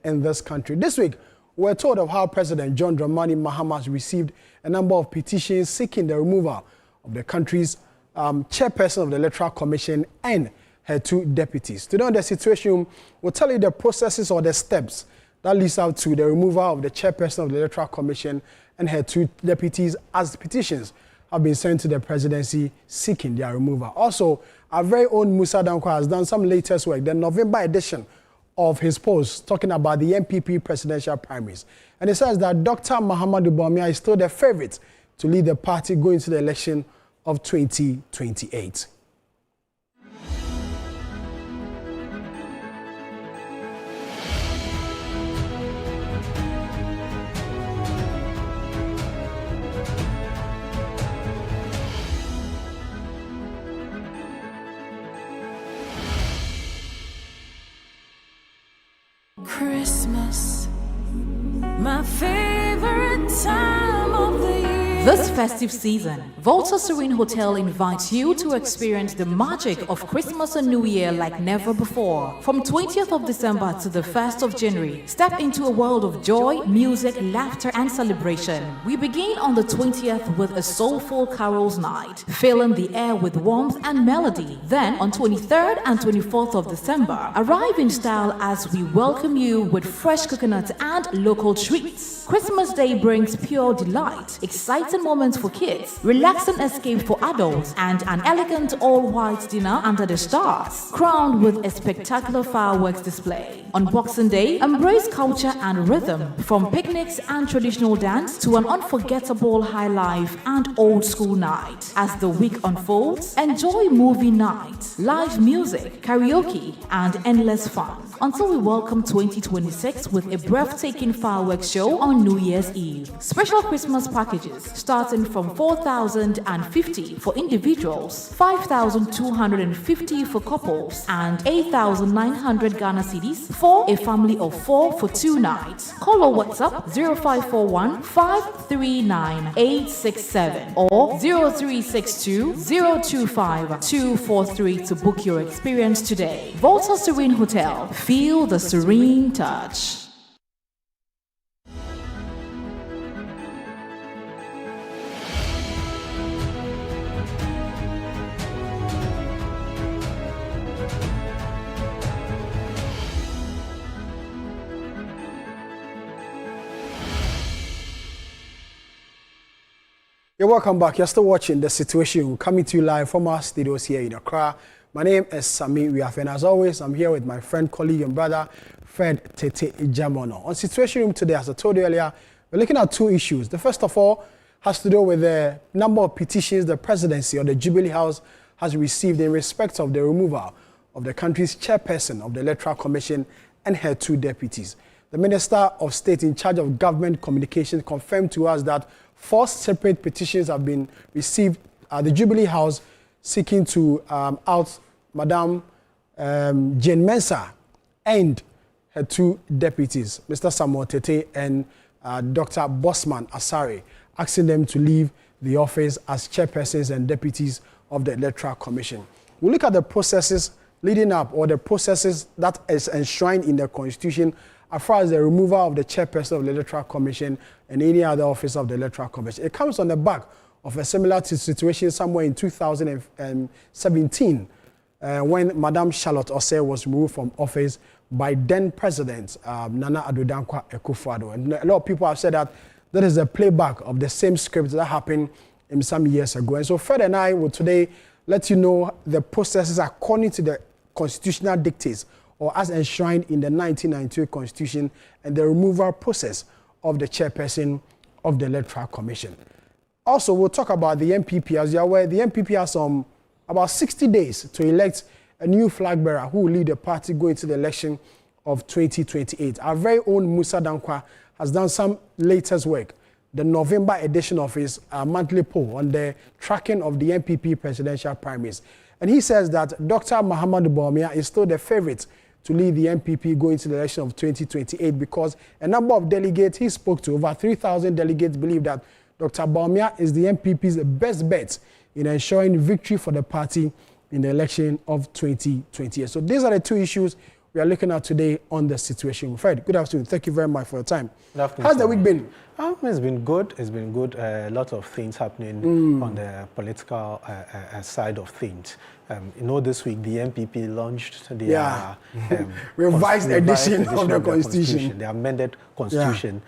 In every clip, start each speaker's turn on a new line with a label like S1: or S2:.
S1: in this country. This week, we're told of how President John Dramani Mahama has received a number of petitions seeking the removal of the country's chairperson of the Electoral Commission and her 2 deputies. Today on the Situation, we'll tell you the processes or the steps that leads out to the removal of the chairperson of the Electoral Commission and her 2 deputies, as petitions have been sent to the presidency seeking their removal. Also, our very own Musa Dankwa has done some latest work, the November edition of his post, talking about the MPP presidential primaries. And it says that Dr. Mahamudu Bawumia is still the favorite to lead the party going to the election of 2028.
S2: Christmas, my favorite time of the year.
S3: This festive season, Volta Serene Hotel invites you to experience the magic of Christmas and New Year like never before. From 20th of December to the 1st of January, step into a world of joy, music, laughter, and celebration. We begin on the 20th with a soulful carols night, filling the air with warmth and melody. Then, on 23rd and 24th of December, arrive in style as we welcome you with fresh coconut and local treats. Christmas Day brings pure delight, exciting moments for kids, relaxing escape for adults, and an elegant all-white dinner under the stars, crowned with a spectacular fireworks display. On Boxing Day, embrace culture and rhythm, from picnics and traditional dance to an unforgettable high life and old school night. As the week unfolds, enjoy movie night, live music, karaoke, and endless fun, until we welcome 2026 with a breathtaking fireworks show on New Year's Eve. Special Christmas packages starting from 4,050 for individuals, 5,250 for couples, and 8,900 Ghana cedis for a family of 4 for 2 nights. Call or WhatsApp 0541 539 867 or 0362 025 243 to book your experience today. Volta Serene Hotel. Feel the serene touch.
S1: You're welcome back. You're still watching The Situation. We're coming to you live from our studios here in Accra. My name is Sami Wiafe, and as always, I'm here with my friend, colleague, and brother, Fred Tete Ijamono. On Situation Room today, as I told you earlier, we're looking at 2 issues. The first of all has to do with the number of petitions the presidency or the Jubilee House has received in respect of the removal of the country's chairperson of the Electoral Commission and her 2 deputies. The Minister of State in charge of government communications confirmed to us that 4 separate petitions have been received at the Jubilee House seeking to out Madam Jane Mensah and her 2 deputies, Mr. Samuel Tete and Dr. Bosman Asare, asking them to leave the office as chairpersons and deputies of the Electoral Commission. We'll look at the processes leading up, or the processes that is enshrined in the Constitution as far as the removal of the chairperson of the Electoral Commission and any other office of the Electoral Commission. It comes on the back of a similar situation somewhere in 2017 when Madam Charlotte Osei was removed from office by then President Nana Addo Dankwa Akufo-Addo. And a lot of people have said that that is a playback of the same script that happened some years ago. And so Fred and I will today let you know the processes according to the constitutional dictates or as enshrined in the 1992 Constitution and the removal process of the chairperson of the Electoral Commission. Also, we'll talk about the MPP. As you're aware, the MPP has about 60 days to elect a new flag bearer who will lead the party going to the election of 2028. Our very own Musa Dankwa has done some latest work, the November edition of his monthly poll on the tracking of the MPP presidential primaries. And he says that Dr. Mahamudu Bawumia is still the favorite to lead the MPP going to the election of 2028 because a number of delegates he spoke to, over 3,000 delegates, believe that Dr. Bawumia is the MPP's best bet in ensuring victory for the party in the election of 2028. So these are the 2 issues we are looking at today on the situation. Fred, good afternoon. Thank you very much for your time.
S4: Good afternoon.
S1: How's the week been?
S4: It's been good. It's been good. A lot of things happening on the political side of things. This week the MPP launched their
S1: revised edition of the Constitution.
S4: The amended Constitution.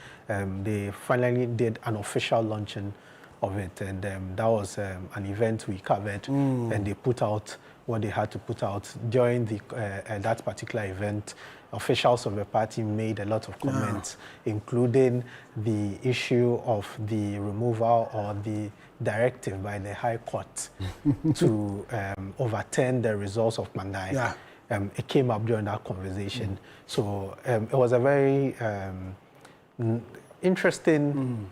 S4: They finally did an official launching of it, and that was an event we covered, and they put out what they had to put out. During that particular event, officials of the party made a lot of comments, including the issue of the removal or the directive by the High Court to overturn the results of Mandai. It came up during that conversation. So it was a very interesting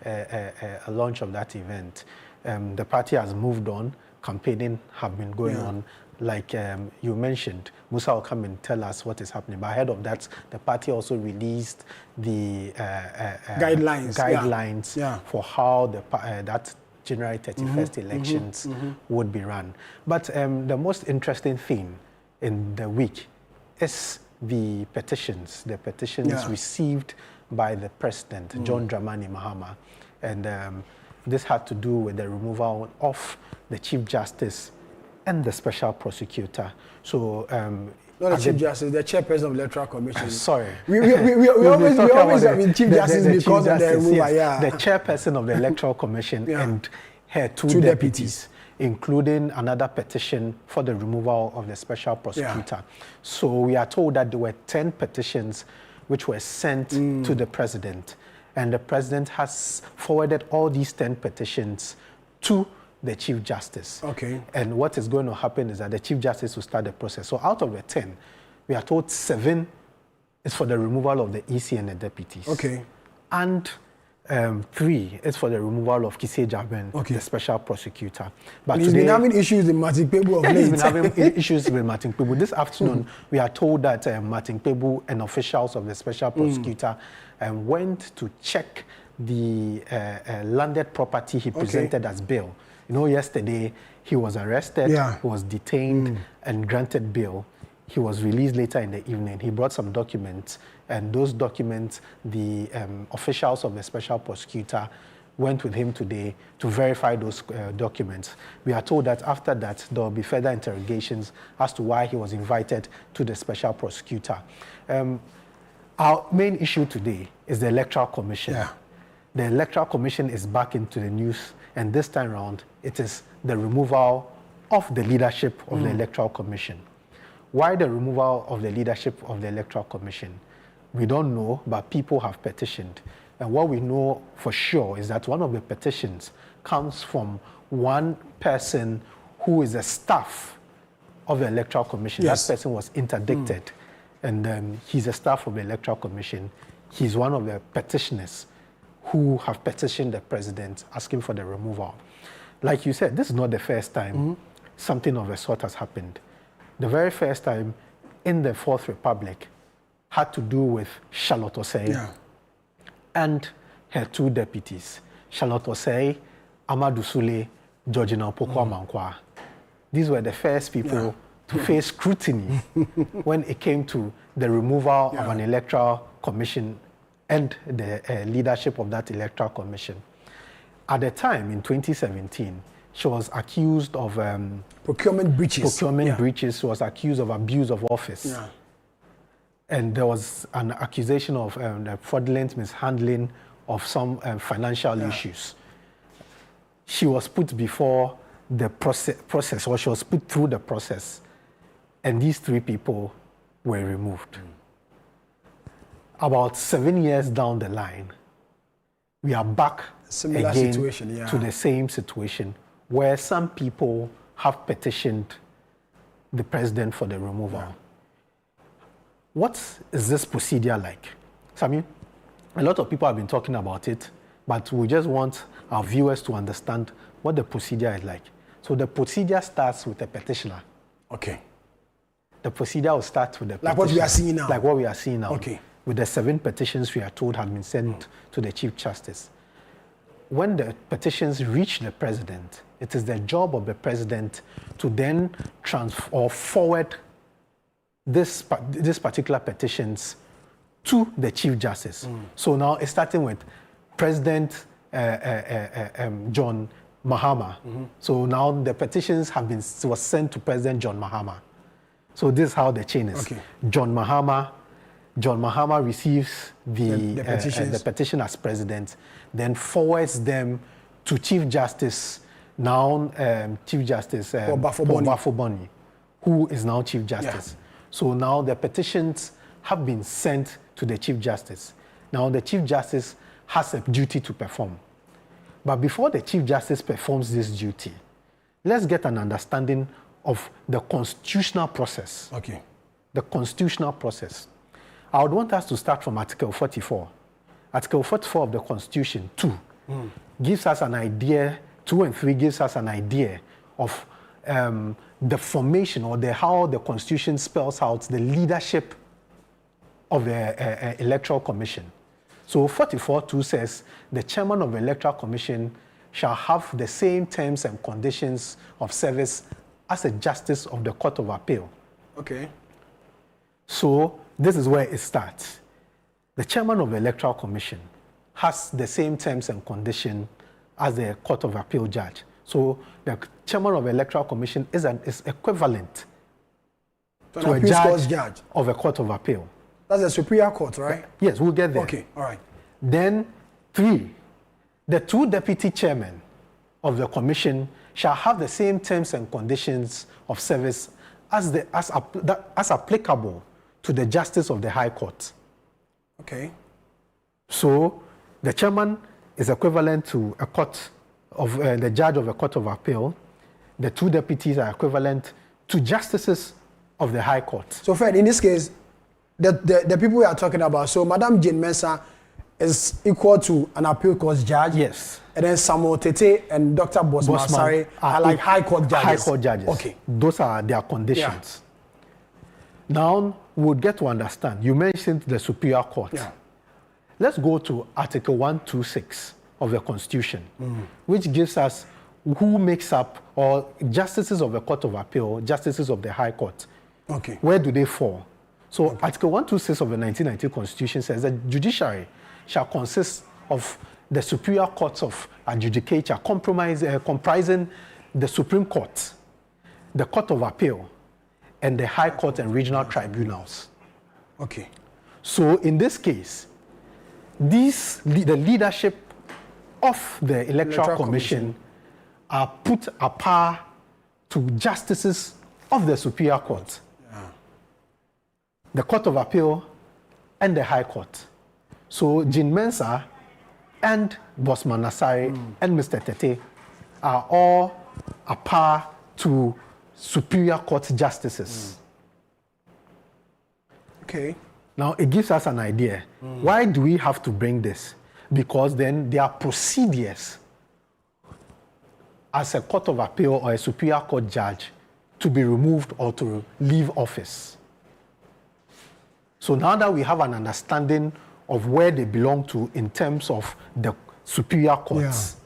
S4: launch of that event. The party has moved on. Campaigning have been going on. Like you mentioned, Musa will come and tell us what is happening. But ahead of that, the party also released the guidelines for how that January 31st elections would be run. But the most interesting thing in the week is the petitions received by the president, John Dramani Mahama. And this had to do with the removal of the Chief Justice and the Special Prosecutor. So,
S1: not the Chief Justice, the Chairperson of the Electoral Commission.
S4: Sorry.
S1: We always have been Chief Justice because of the removal.
S4: The Chairperson of the Electoral Commission and her two deputies, including another petition for the removal of the Special Prosecutor. So we are told that there were 10 petitions which were sent to the president. And the president has forwarded all these 10 petitions to the Chief Justice.
S1: Okay.
S4: And what is going to happen is that the Chief Justice will start the process. So out of the 10, we are told 7 is for the removal of the EC and the deputies.
S1: Okay.
S4: And 3 is for the removal of Kisei Jaben, the Special Prosecutor. But
S1: he's been having issues with Martin Pebu of late.
S4: He's been having issues with Martin Pebu. This afternoon, we are told that Martin Pebu and officials of the Special Prosecutor went to check the landed property he presented as bail. Yesterday he was arrested, he was detained and granted bail. He was released later in the evening. He brought some documents, and those documents, the officials of the Special Prosecutor went with him today to verify those documents. We are told that after that, there will be further interrogations as to why he was invited to the Special Prosecutor. Our main issue today is the Electoral Commission. The Electoral Commission is back into the news, and this time around, it is the removal of the leadership of the Electoral Commission. Why the removal of the leadership of the Electoral Commission? We don't know, but people have petitioned. And what we know for sure is that one of the petitions comes from one person who is a staff of the Electoral Commission. That person was interdicted, and he's a staff of the Electoral Commission. He's one of the petitioners who have petitioned the president asking for the removal. Like you said, this is not the first time something of the sort has happened. The very first time in the Fourth Republic had to do with Charlotte Osei and her 2 deputies, Charlotte Osei, Amadou Sule, Georgina Opoku-Amankwa. These were the first people to face scrutiny when it came to the removal of an electoral commission and the leadership of that electoral commission. At the time, in 2017, she was accused of
S1: procurement breaches.
S4: Breaches. She was accused of abuse of office. And there was an accusation of the fraudulent mishandling of some financial issues. She was put before the process, or she was put through the process, and these 3 people were removed. About 7 years down the line, we are back again to the same situation where some people have petitioned the president for the removal. What is this procedure like? So, I mean, a lot of people have been talking about it, but we just want our viewers to understand what the procedure is like. So the procedure starts with a petitioner.
S1: Okay.
S4: The procedure will start with the petitioner.
S1: Like what we are seeing now.
S4: Like what we are seeing now.
S1: Okay.
S4: With the 7 petitions we are told have been sent to the Chief Justice. When the petitions reach the president, it is the job of the president to then forward this particular petitions to the Chief Justice. So now it's starting with President John Mahama. So now the petitions was sent to President John Mahama. So this is how the chain is.
S1: Okay.
S4: John Mahama receives the petition as president, then forwards them to Chief Justice, now Chief Justice Bafoboni, who is now Chief Justice.
S1: Yeah.
S4: So now the petitions have been sent to the Chief Justice. Now the Chief Justice has a duty to perform. But before the Chief Justice performs this duty, let's get an understanding of the constitutional process.
S1: Okay.
S4: The constitutional process. I would want us to start from Article 44. Article 44 of the Constitution, 2, gives us an idea, 2 and 3 gives us an idea of the formation or how the Constitution spells out the leadership of the Electoral Commission. So 44.2 says the chairman of the Electoral Commission shall have the same terms and conditions of service as a justice of the Court of Appeal.
S1: Okay.
S4: So this is where it starts. The chairman of the Electoral Commission has the same terms and conditions as the Court of Appeal judge. So the chairman of the Electoral Commission is equivalent to a judge of a Court of Appeal.
S1: That's the Superior Court, right?
S4: Yes, we'll get there.
S1: Okay, all right.
S4: Then 3, the 2 deputy chairmen of the commission shall have the same terms and conditions of service as applicable to the justice of the High Court.
S1: Okay.
S4: So the chairman is equivalent to a court of the judge of a Court of Appeal. The 2 deputies are equivalent to justices of the High Court.
S1: So Fred, in this case, the people we are talking about, so Madam Jane Mensah is equal to an appeal court judge.
S4: Yes.
S1: And then Samuel Tete and Dr. Bosman Asare are like High Court judges.
S4: High Court judges.
S1: Okay.
S4: Those are their conditions. Yeah. Now, we'll get to understand. You mentioned the Superior Court.
S1: Yeah.
S4: Let's go to Article 126 of the Constitution, which gives us who makes up, or justices of the Court of Appeal, justices of the High Court.
S1: Okay.
S4: Where do they fall? So Article 126 of the 1990 Constitution says that judiciary shall consist of the superior courts of adjudicature, comprising the Supreme Court, the Court of Appeal, and the High Court and regional tribunals.
S1: Okay.
S4: So in this case, the leadership of the Electoral Commission are put apart to justices of the Superior Court, the Court of Appeal, and the High Court. So Jane Mensah and Bosman Asare and Mr. Tete are all a par to Superior Court justices.
S1: Okay.
S4: Now, it gives us an idea. Why do we have to bring this? Because then there are procedures as a Court of Appeal or a Superior Court judge to be removed or to leave office. So now that we have an understanding of where they belong to in terms of the superior courts,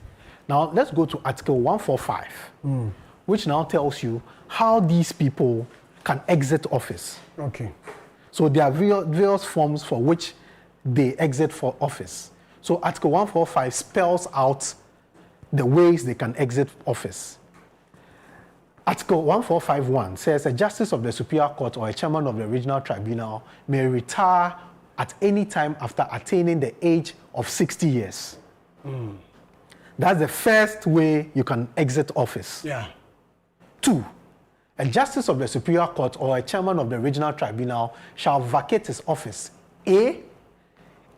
S4: now let's go to Article 145, which now tells you how these people can exit office.
S1: Okay.
S4: So there are various forms for which they exit for office. So Article 145 spells out the ways they can exit office. Article 1451 says a justice of the Superior Court or a chairman of the regional tribunal may retire at any time after attaining the age of 60 years. That's the first way you can exit office.
S1: Yeah.
S4: 2, a justice of the Superior Court or a chairman of the regional tribunal shall vacate his office. A,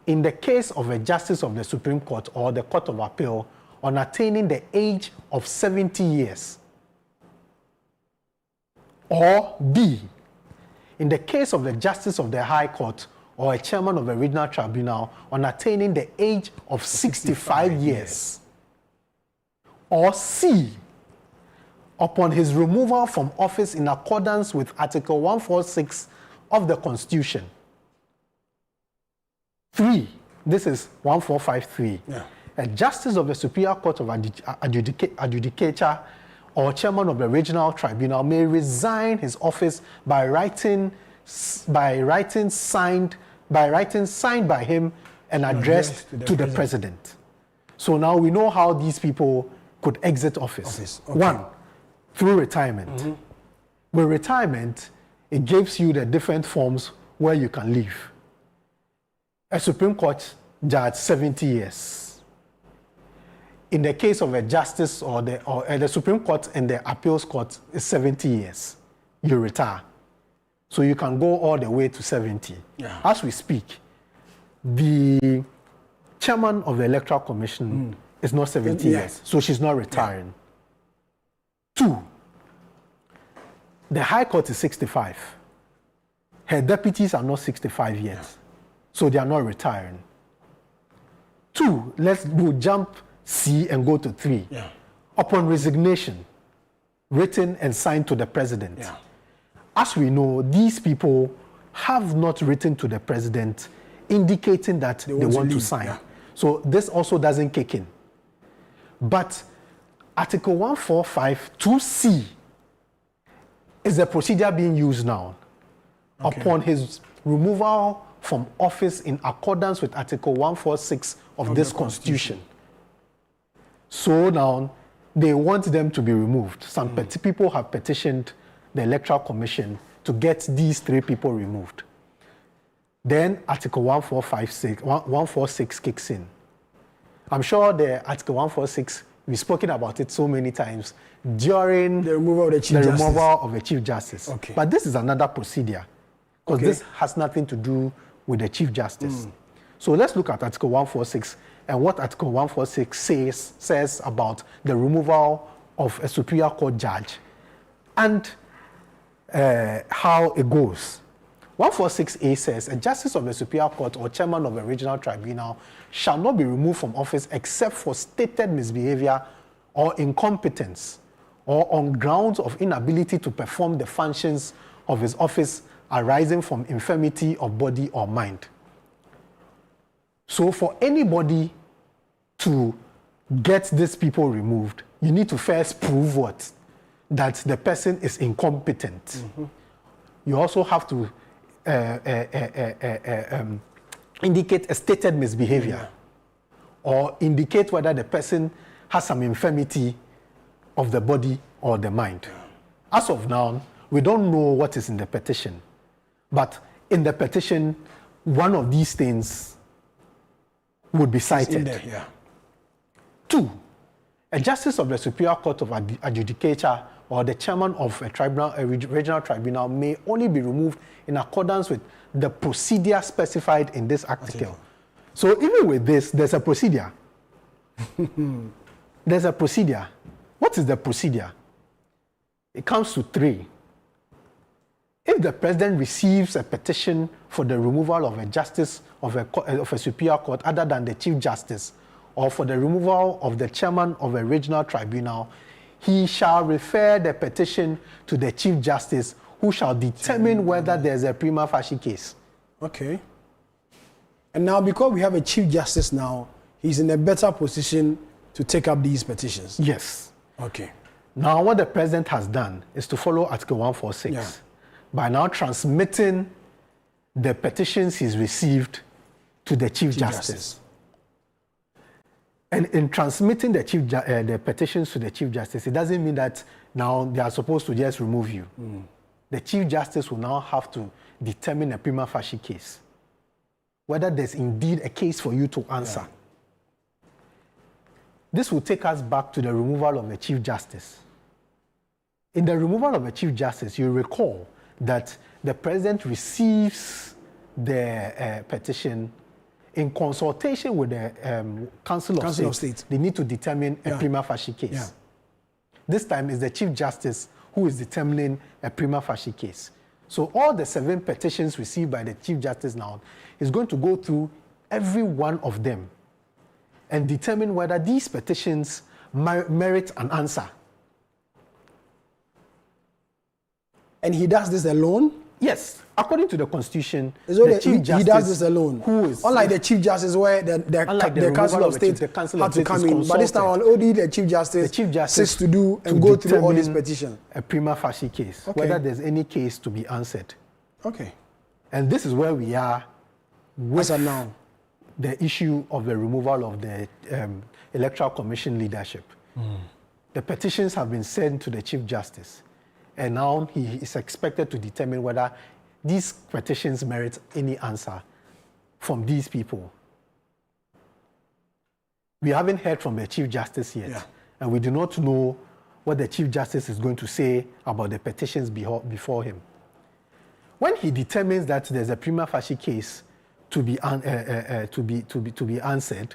S4: in the case of a justice of the Supreme Court or the Court of Appeal on attaining the age of 70 years. Or B, in the case of the justice of the High Court or a chairman of the regional tribunal on attaining the age of 65 years. Or C, upon his removal from office in accordance with Article 146 of the Constitution. 3, this is 1453.
S1: Yeah.
S4: A justice of the Superior Court of Adjudicature or chairman of the regional tribunal may resign his office by writing by writing signed by him and addressed to the president. So now we know how these people could exit office.
S1: Okay.
S4: One, through retirement. With retirement, it gives you the different forms where you can leave. A Supreme Court judge, 70 years. In the case of a justice or the Supreme Court and the appeals court is 70 years. You retire. So you can go all the way to 70.
S1: Yeah.
S4: As we speak, the chairman of the Electoral Commission is not 70 years, so she's not retiring. Yeah. 2, the High Court is 65. Her deputies are not 65 yet, so they are not retiring. 2, we'll jump C and go to 3.
S1: Yeah.
S4: Upon resignation, written and signed to the president.
S1: Yeah.
S4: As we know, these people have not written to the president indicating that they want to sign. Yeah. So this also doesn't kick in. But Article 145 2C is the procedure being used now upon his removal from office in accordance with Article 146 of this Constitution. So now they want them to be removed. Some people have petitioned the Electoral Commission to get these 3 people removed. Then Article 146 kicks in. I'm sure the Article 146, we've spoken about it so many times during
S1: the removal of the Chief Justice.
S4: Okay. But this is another procedure because this has nothing to do with the Chief Justice. So let's look at Article 146 and what Article 146 says about the removal of a Superior Court judge and how it goes. 146A says, a justice of the Superior Court or chairman of a regional tribunal shall not be removed from office except for stated misbehavior or incompetence or on grounds of inability to perform the functions of his office arising from infirmity of body or mind. So for anybody to get these people removed, you need to first prove what? That the person is incompetent. You also have to indicate a stated misbehavior or indicate whether the person has some infirmity of the body or the mind. As of now, we don't know what is in the petition, but in the petition, one of these things would be cited.
S1: There,
S4: 2, a justice of the Superior Court of Adjudicature or the chairman of a regional tribunal may only be removed in accordance with the procedure specified in this article. So even with this, there's a procedure. There's a procedure. What is the procedure? It comes to 3. If the president receives a petition for the removal of a justice of a superior court other than the Chief Justice, or for the removal of the chairman of a regional tribunal, he shall refer the petition to the Chief Justice, who shall determine whether there's a prima facie case.
S1: Okay. And now, because we have a Chief Justice now, he's in a better position to take up these petitions.
S4: Yes.
S1: Okay.
S4: Now, what the president has done is to follow Article 146 by now transmitting the petitions he's received to the Chief Justice. And in transmitting the petitions to the Chief Justice, it doesn't mean that now they are supposed to just remove you. The Chief Justice will now have to determine a prima facie case, whether there's indeed a case for you to answer. This will take us back to the removal of the Chief Justice. In the removal of the Chief Justice, you recall that the president receives the petition in consultation with the Council of State. They need to determine a prima facie case. This time is the Chief Justice who is determining a prima facie case. So all the 7 petitions received by the Chief Justice now is going to go through every one of them and determine whether these petitions merit an answer.
S1: And he does this alone?
S4: Yes. According to the Constitution,
S1: the Chief Justice, he does this alone.
S4: Who is,
S1: unlike the Chief Justice, where the Council of State had to come in. But this time, only the Chief Justice sits to do and go through all these petitions.
S4: A prima facie case, whether there's any case to be answered.
S1: Okay.
S4: And this is where we are
S1: As of now.
S4: the issue of the removal of the Electoral Commission leadership. The petitions have been sent to the Chief Justice, and now he is expected to determine whether these petitions merit any answer from these people. We haven't heard from the Chief Justice yet, and we do not know what the Chief Justice is going to say about the petitions before him. When he determines that there's a prima facie case to be answered,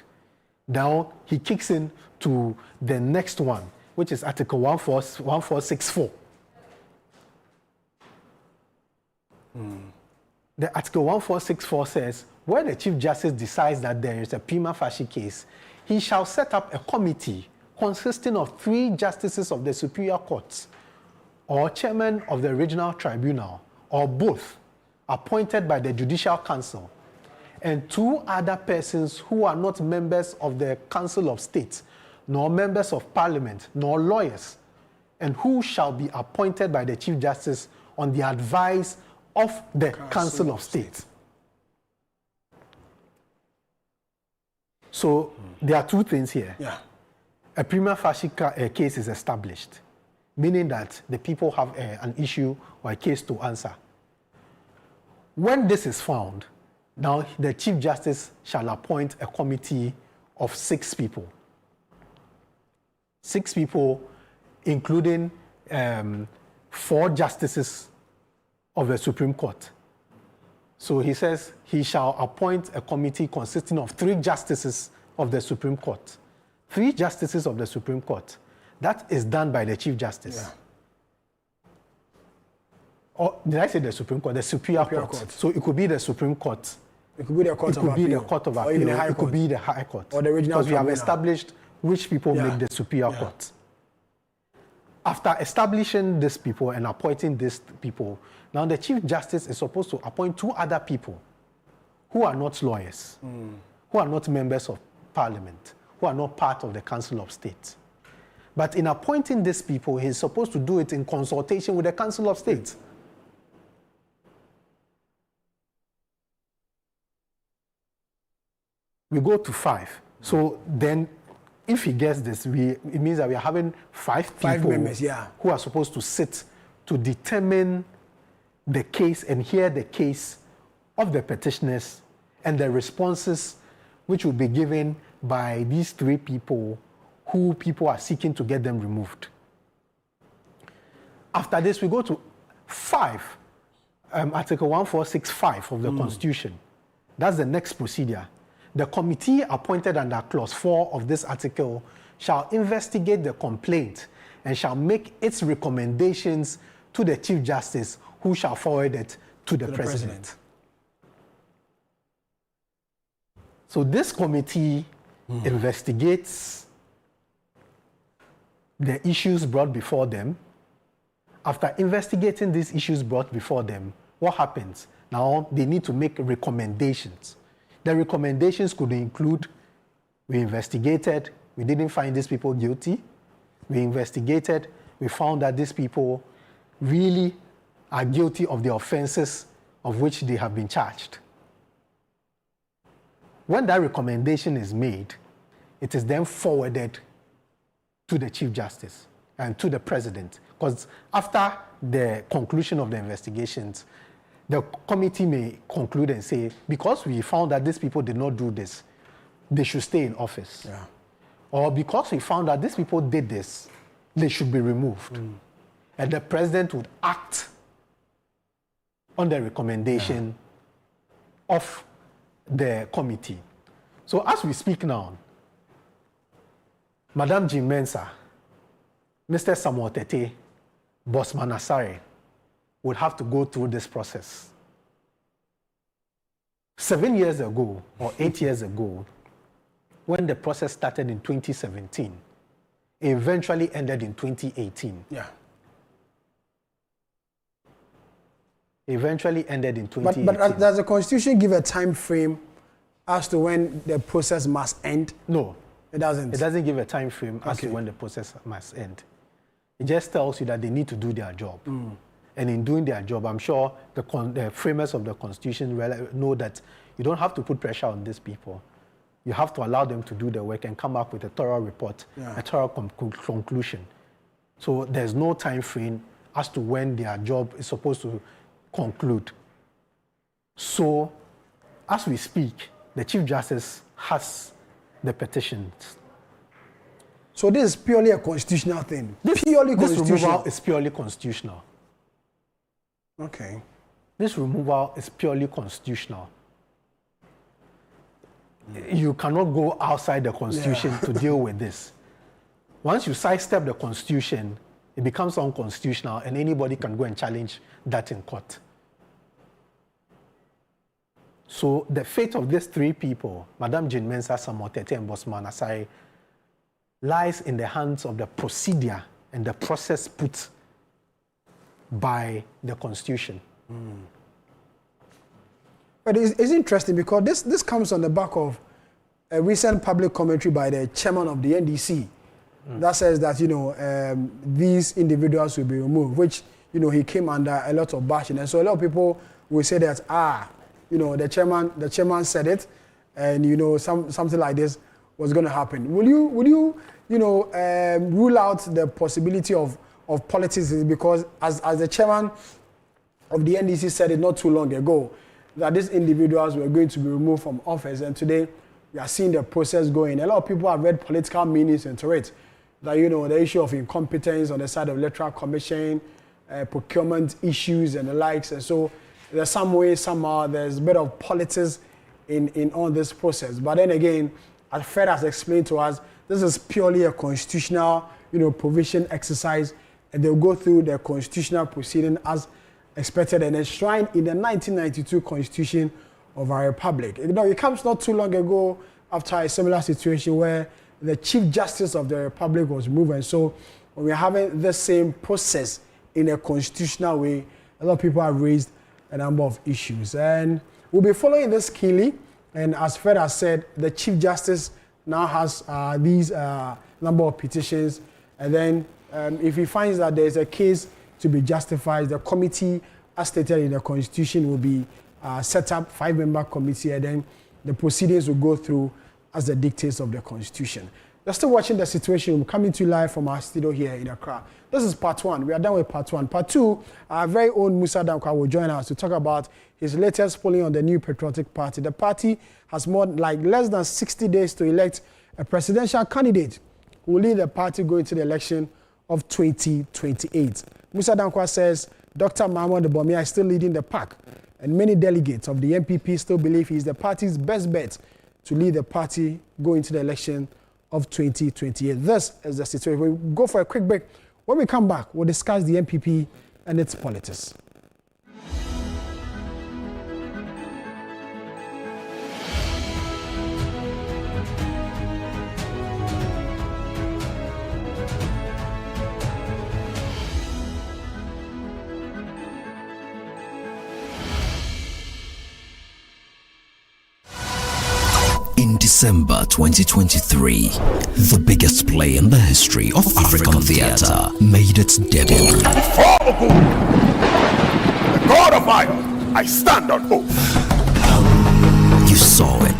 S4: now he kicks in to the next one, which is Article 1464. The Article 1464 says, where the Chief Justice decides that there is a prima facie case, he shall set up a committee consisting of 3 justices of the Superior Court or chairman of the Regional Tribunal, or both, appointed by the Judicial Council, and 2 other persons who are not members of the Council of State, nor members of Parliament, nor lawyers, and who shall be appointed by the Chief Justice on the advice of the Council of State. So there are 2 things here.
S1: Yeah.
S4: A prima facie case is established, meaning that the people have an issue or a case to answer. When this is found, now the Chief Justice shall appoint a committee of 6 people. 6 people, including 4 justices of the Supreme Court. So he says he shall appoint a committee consisting of 3 justices of the Supreme Court. 3 justices of the Supreme Court. That is done by the Chief Justice.
S1: Yeah.
S4: Or did I say the Supreme Court? The Superior Court. So it could be the Supreme Court.
S1: It could be the Court of Appeal.
S4: It could be the Court of
S1: Or even the
S4: Appeal.
S1: High
S4: It
S1: Court.
S4: could be the High Court.
S1: Or the Regional
S4: Because we have
S1: Tribunal.
S4: established which people make the Superior Court. After establishing these people and appointing these people, now the Chief Justice is supposed to appoint 2 other people who are not lawyers, who are not members of Parliament, who are not part of the Council of State. But in appointing these people, he's supposed to do it in consultation with the Council of State. We go to 5. So then, if he gets this, it means that we are having 5 people
S1: members,
S4: who are supposed to sit to determine the case and hear the case of the petitioners and the responses which will be given by these 3 people who people are seeking to get them removed. After this, we go to 5, Article 1465 of the Constitution. That's the next procedure. The committee appointed under Clause 4 of this article shall investigate the complaint and shall make its recommendations to the Chief Justice, who shall forward it to the President. So this committee investigates the issues brought before them. After investigating these issues brought before them, what happens? Now they need to make recommendations. The recommendations could include, we investigated, we didn't find these people guilty. We investigated, we found that these people really are guilty of the offenses of which they have been charged. When that recommendation is made, it is then forwarded to the Chief Justice and to the President. Because after the conclusion of the investigations, the committee may conclude and say, because we found that these people did not do this, they should stay in office.
S1: Yeah.
S4: Or because we found that these people did this, they should be removed. And the President would act on the recommendation of the committee. So as we speak now, Madam Jean Mensah, Mr. Samuel Tete, Bosman Asare would have to go through this process. 7 years ago, or 8 years ago, when the process started in 2017, it eventually ended in 2018.
S1: Yeah.
S4: Eventually ended in 2018.
S1: But does the Constitution give a time frame as to when the process must end?
S4: No.
S1: It doesn't.
S4: It doesn't give a time frame as to when the process must end. It just tells you that they need to do their job. And in doing their job, I'm sure the framers of the Constitution know that you don't have to put pressure on these people. You have to allow them to do the work and come up with a thorough report, a thorough conclusion. So there's no time frame as to when their job is supposed to conclude. So, as we speak, the Chief Justice has the petitions.
S1: So this is purely a constitutional thing? This
S4: removal is purely constitutional.
S1: Okay.
S4: This removal is purely constitutional. You cannot go outside the Constitution to deal with this. Once you sidestep the Constitution, it becomes unconstitutional and anybody can go and challenge that in court. So the fate of these three people, Madam Jane Mensah, Samuel Tetteh, and Bosman Asare, lies in the hands of the procedure and the process put by the Constitution.
S1: But it's interesting because this comes on the back of a recent public commentary by the chairman of the NDC that says that, these individuals will be removed, which, he came under a lot of bashing. And so a lot of people will say that, the chairman said it, and, something like this was going to happen. Will you rule out the possibility of politics? Because as the chairman of the NDC said it not too long ago, that these individuals were going to be removed from office, and today we are seeing the process going. A lot of people have read political meanings into it. That, the issue of incompetence on the side of electoral commission, procurement issues and the likes. And so there's some way, somehow, there's a bit of politics in all this process. But then again, as Fred has explained to us, this is purely a constitutional, provision exercise, and they'll go through the constitutional proceeding as expected and enshrined in the 1992 Constitution of our Republic. It comes not too long ago after a similar situation where the Chief Justice of the Republic was removed. And so when we're having the same process in a constitutional way, a lot of people have raised a number of issues. And we'll be following this keenly. And as Fred has said, the Chief Justice now has these number of petitions. And then if he finds that there's a case to be justified, the committee, as stated in the Constitution, will be set up, 5-member committee, and then the proceedings will go through as the dictates of the Constitution. You're still watching The Situation. We're coming to you live from our studio here in Accra. This is part one. We are done with part one. Part two, our very own Musa Dankwa will join us to talk about his latest polling on the New Patriotic Party. The party has less than 60 days to elect a presidential candidate who will lead the party going to the election of 2028. Musa Dankwa says Dr. Mahmoud Bawumia is still leading the pack, and many delegates of the MPP still believe he is the party's best bet to lead the party going to the election of 2028. This is The Situation. We'll go for a quick break. When we come back, we'll discuss the MPP and its politics.
S5: In December 2023, the biggest play in the history of African theatre made its debut.
S6: The God of Iron, I stand on oath.
S5: You saw it.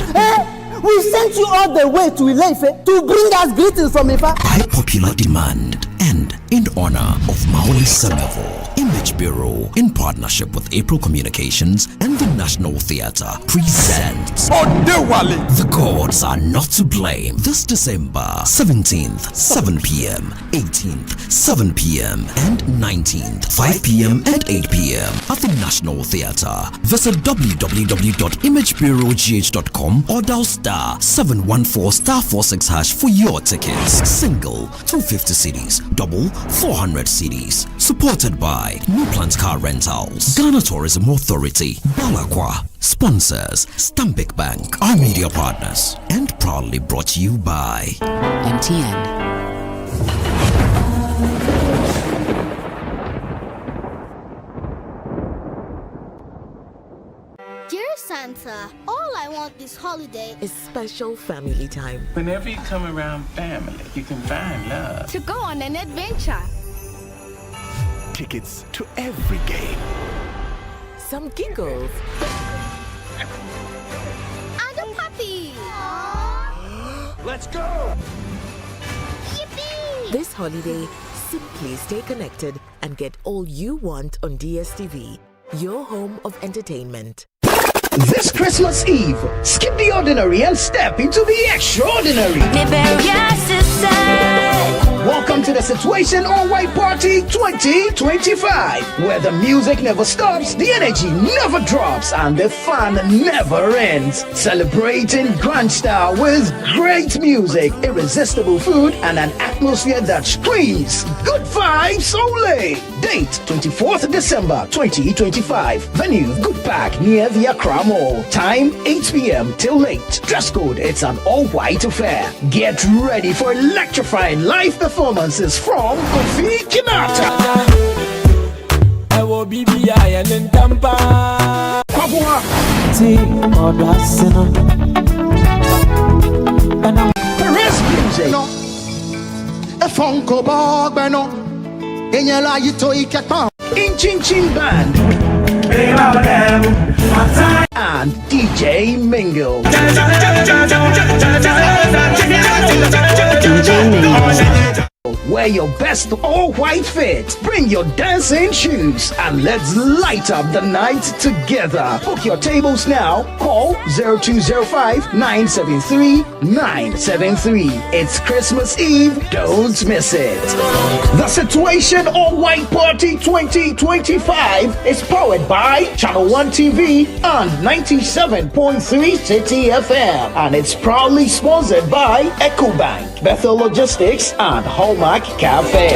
S7: We sent you all the way to Ileife to bring us greetings from Ifa.
S5: By popular demand and in honor of Maoli Semevo, Image Bureau, in partnership with April Communications and the National Theatre, presents The Gods Are Not to Blame. This December 17th, 7 p.m., 18th, 7 p.m., and 19th, 5 p.m. and 8 p.m. at the National Theatre. Visit www.imagebureaugh.com or dial *714*46# for your tickets. Single 250 cedis, double 400 cedis. Supported by New Plant Car Rentals, Ghana Tourism Authority, Balakwa. Sponsors Stambic Bank, our media partners, and proudly brought to you by
S8: MTN.
S9: Dear Santa, all I want this holiday
S8: It's special family time.
S10: Whenever you come around family, you can find love.
S9: to go on an adventure.
S6: tickets to every game.
S8: Some giggles.
S9: And a puppy.
S6: Let's go!
S9: Yippee!
S8: This holiday, simply stay connected and get all you want on DSTV, your home of entertainment.
S10: This Christmas Eve, skip the ordinary and step into the extraordinary. Welcome to the Citiuation All-White Party 2025, where the music never stops, the energy never drops, and the fun never ends. Celebrating grand style with great music, irresistible food, and an atmosphere that screams good vibes only. Date 24th December 2025. Venue Good Park near the Accra Mall. Time 8 p.m. till late. Dress code, it's an all-white affair. Get ready for electrifying live performances from Kofi Kinata, Papua, Perez Music, In Chin Chin Band, and DJ Mingle. Wear your best all-white fit. Bring your dancing shoes and let's light up the night together. Book your tables now. Call 0205-973-973. It's Christmas Eve. Don't miss it. The Citiuation All-White Party 2025 is powered by Channel 1 TV and 97.3 City FM. And it's proudly sponsored by EcoBank, Bethel Logistics, and Hallmark Cafe.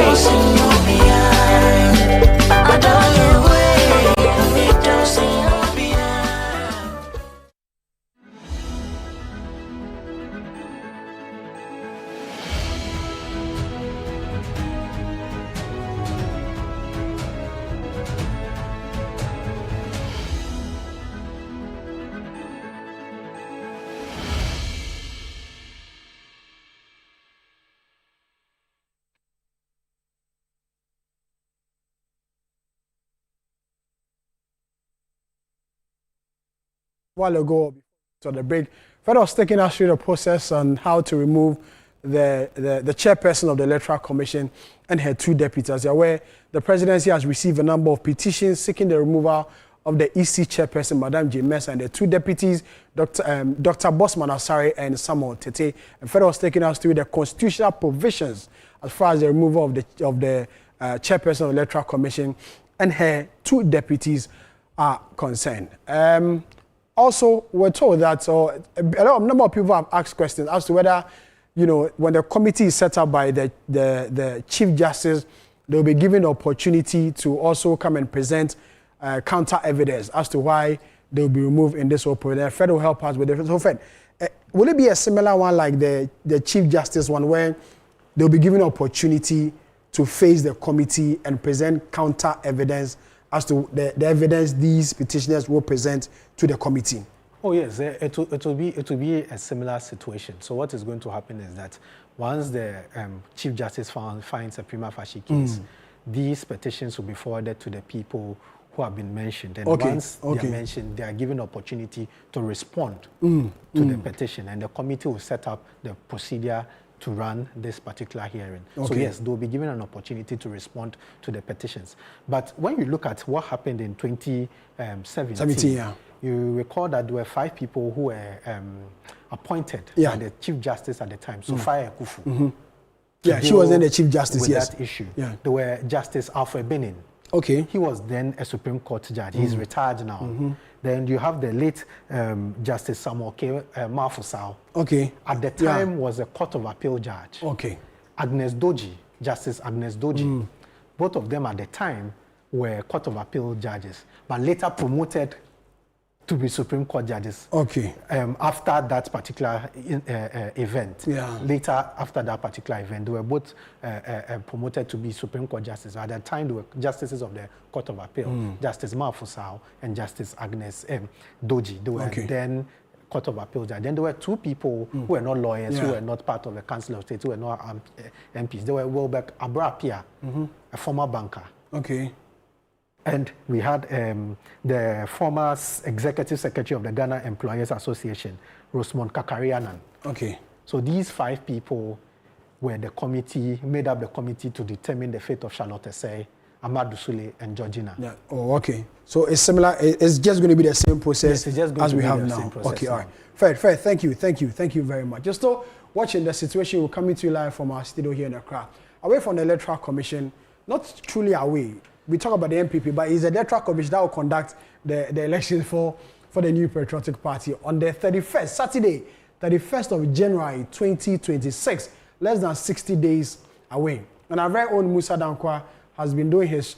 S1: While ago, before the break, Fred was taking us through the process on how to remove the chairperson of the Electoral Commission and her two deputies. You're aware the presidency has received a number of petitions seeking the removal of the EC chairperson, Madam James, and the two deputies, Dr. Bosman Asare and Samuel Tete. And Fred was taking us through the constitutional provisions as far as the removal of the chairperson of the Electoral Commission and her two deputies are concerned. Also, we're told that a number of people have asked questions as to whether, when the committee is set up by the Chief Justice, they'll be given the opportunity to also come and present counter evidence as to why they'll be removed in this whole program. Fed will help us with it. So, Fed, will it be a similar one like the Chief Justice one, where they'll be given an opportunity to face the committee and present counter evidence as to the evidence these petitioners will present to the committee?
S4: Oh yes, it will be a similar situation. So what is going to happen is that once the Chief Justice finds a prima facie case, these petitions will be forwarded to the people who have been mentioned. And once they are mentioned, they are given opportunity to respond to the petition, and the committee will set up the procedure to run this particular hearing. So yes, they'll be given an opportunity to respond to the petitions. But when you look at what happened in 2017, you recall that there were 5 people who were appointed by the Chief Justice at the time, Sophia Kufu.
S1: Yeah, she was then the Chief Justice,
S4: with that issue. Yeah. There were Justice Alfred Benin. He was then a Supreme Court judge. He's retired now. Then you have the late Justice Samuel K. Mafusao. At the time was a Court of Appeal judge. Agnes Doji, Justice Agnes Doji. Both of them at the time were Court of Appeal judges, but later promoted to be Supreme Court judges. After that particular event. Later, after that particular event, they were both promoted to be Supreme Court justices. At that time, they were justices of the Court of Appeal, Justice Mafusao and Justice Agnes Doji. They were then Court of Appeal judges. Then there were 2 people who were not lawyers, who were not part of the Council of State, who were not MPs. They were Wilbeck Abrapia, a former banker.
S1: Okay.
S4: And we had the former executive secretary of the Ghana Employers Association, Rosemont Kakarianan.
S1: Okay.
S4: So these 5 people were the committee, made up the committee to determine the fate of Charlotte Essay, Amadou Sule, and Georgina.
S1: Yeah. Oh, okay. So it's similar. It's just going to be the same process
S4: Yes, it's just going
S1: as
S4: to
S1: we
S4: be
S1: have
S4: the
S1: now.
S4: same process
S1: Okay. All right.
S4: now.
S1: Fair. Thank you very much. Just still watching the situation. We're coming to you live from our studio here in Accra, away from the Electoral Commission. Not truly away. We talk about the MPP, but it's the Electoral Commission that will conduct the elections for the New Patriotic Party on the 31st, Saturday, 31st of January 2026, less than 60 days away. And our very own Musa Dankwa has been doing his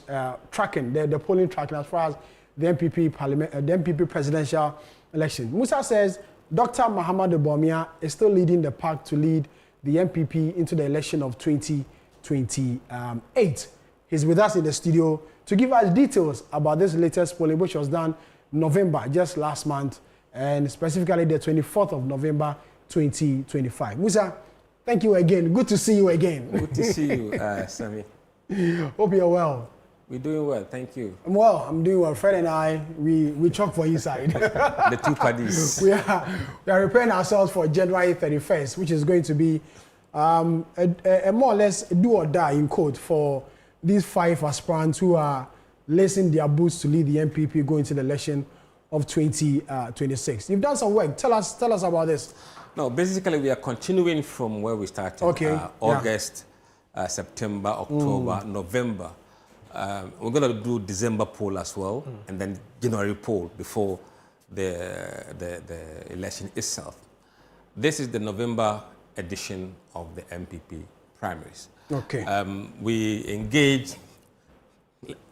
S1: tracking, the polling tracking as far as the MPP presidential election. Musa says Dr. Mahamadou Bawumia is still leading the pack to lead the MPP into the election of 2028. He's with us in the studio to give us details about this latest polling, which was done November, just last month, and specifically the 24th of November, 2025. Musa, thank you again. Good to see you again.
S11: Good to see you, Sammy.
S1: Hope you're well.
S11: We're doing well, thank you.
S1: I'm well. I'm doing well. Fred and I, we chalk for inside.
S11: The two parties.
S1: we are preparing ourselves for January 31st, which is going to be a more or less do or die in quote for these 5 aspirants who are lacing their boots to lead the MPP going to the election of 2026. You've done some work. Tell us about this.
S11: No, basically we are continuing from where we started.
S1: Okay.
S11: August, September, October, November. We're going to do December poll as well, and then January poll before the election itself. This is the November edition of the MPP primaries.
S1: Okay.
S11: We engaged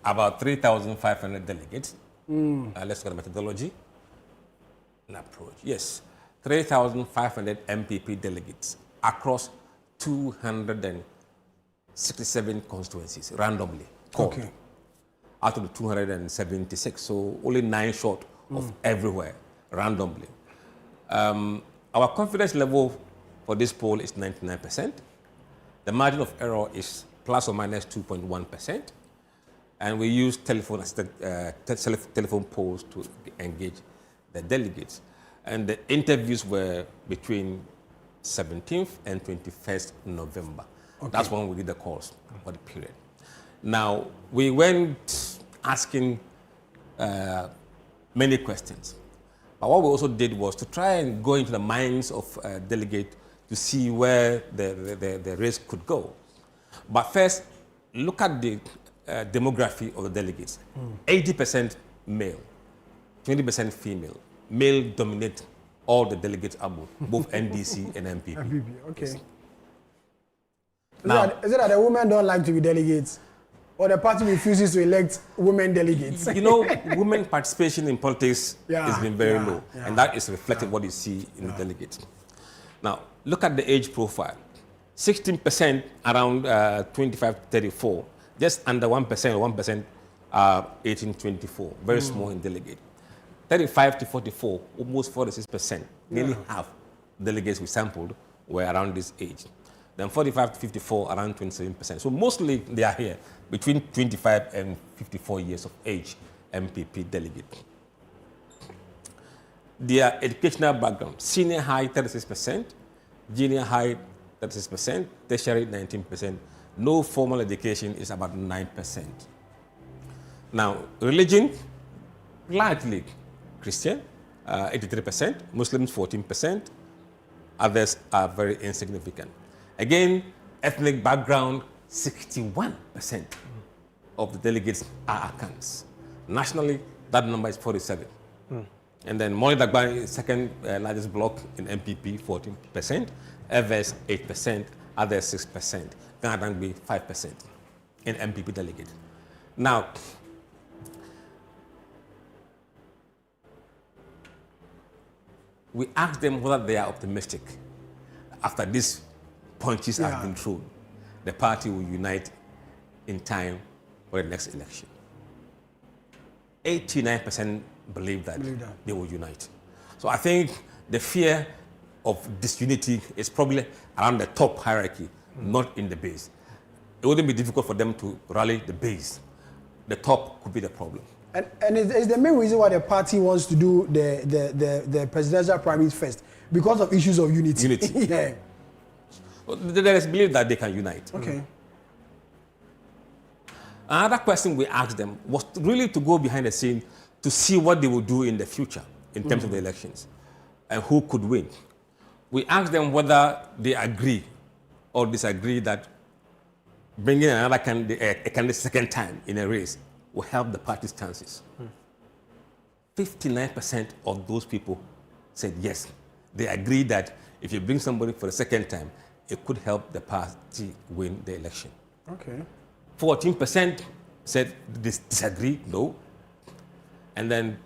S11: about 3,500 delegates. Let's look at the methodology and approach. Yes, 3,500 MPP delegates across 267 constituencies, randomly called.
S1: Okay.
S11: Out of the 276, so only 9 short of everywhere, randomly. Our confidence level for this poll is 99%. The margin of error is plus or minus 2.1%. And we use telephone polls to engage the delegates. And the interviews were between 17th and 21st November. Okay. That's when we did the calls for the period. Now, we went asking many questions. But what we also did was to try and go into the minds of delegates to see where the race could go. But first, look at the demography of the delegates. 80% male, 20% female. Male dominate all the delegates above, both NDC and MPP.
S1: MPP, okay.
S11: Yes.
S1: Now, is it that the women don't like to be delegates? Or the party refuses to elect women delegates?
S11: You know, women participation in politics has been very low.
S1: Yeah.
S11: And that is reflected what you see in the delegates. Now, look at the age profile. 16% around 25 to 34. Just under 1% or 1% 18 to 24. Very small in delegate. 35 to 44, almost 46%. Nearly half delegates we sampled were around this age. Then 45 to 54, around 27%. So mostly they are here between 25 and 54 years of age, MPP delegate. Their educational background, senior high 36%, junior high 36%, tertiary 19%. No formal education is about 9%. Now, religion, largely Christian, 83%, Muslims 14%, others are very insignificant. Again, ethnic background, 61% of the delegates are Akans. Nationally, that number is 47. And then Moi Dagbani is second largest bloc in MPP, 14%, Evers 8%, others 6%, Ghana Dangbi 5% in MPP delegate. Now, we asked them whether they are optimistic after these punches have been thrown. The party will unite in time for the next election. 89% believe that they will unite. So I think the fear of disunity is probably around the top hierarchy, not in the base. It wouldn't be difficult for them to rally the base, the top could be the problem.
S1: And it's the main reason why the party wants to do the presidential primaries first, because of issues of unity.
S11: Unity.
S1: Yeah.
S11: Well, there is belief that they can unite.
S1: Okay.
S11: Another question we asked them was really to go behind the scene to see what they will do in the future in terms of the elections and who could win. We asked them whether they agree or disagree that bringing another candidate, a candidate second time in a race will help the party's chances. 59% of those people said yes. They agree that if you bring somebody for the second time, it could help the party win the election.
S1: Okay.
S11: 14% said disagree, no. And then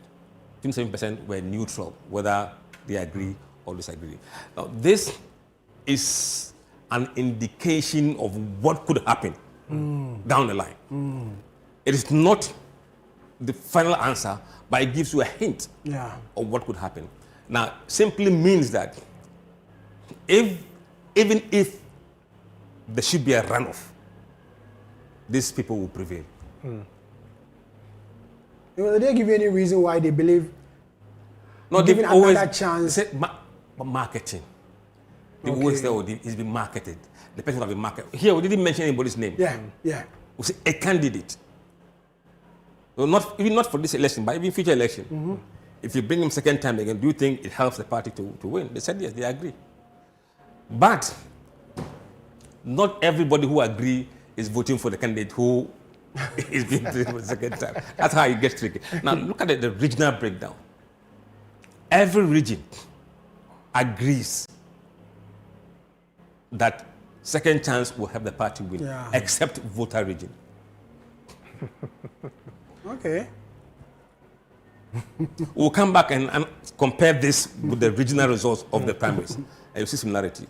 S11: 27% were neutral, whether they agree or disagree. Now, this is an indication of what could happen down the line. It is not the final answer, but it gives you a hint of what could happen. Now, simply means that even if there should be a runoff, these people will prevail.
S1: Did they give you any reason why they believe
S11: no,
S1: giving
S11: always
S1: another chance?
S11: Say, marketing. They always say, oh, it's been marketed. The person will have been marketed. Here, we didn't mention anybody's name.
S1: Yeah.
S11: We say a candidate. So even not for this election, but even future election. If you bring him second time again, do you think it helps the party to win? They said yes, they agree. But not everybody who agree is voting for the candidate who is being voted for the second time. That's how it gets tricky. Now look at the regional breakdown. Every region agrees that second chance will help the party win, except voter region.
S1: Okay.
S11: We'll come back and compare this with the regional results of the primaries, and you'll see similarity.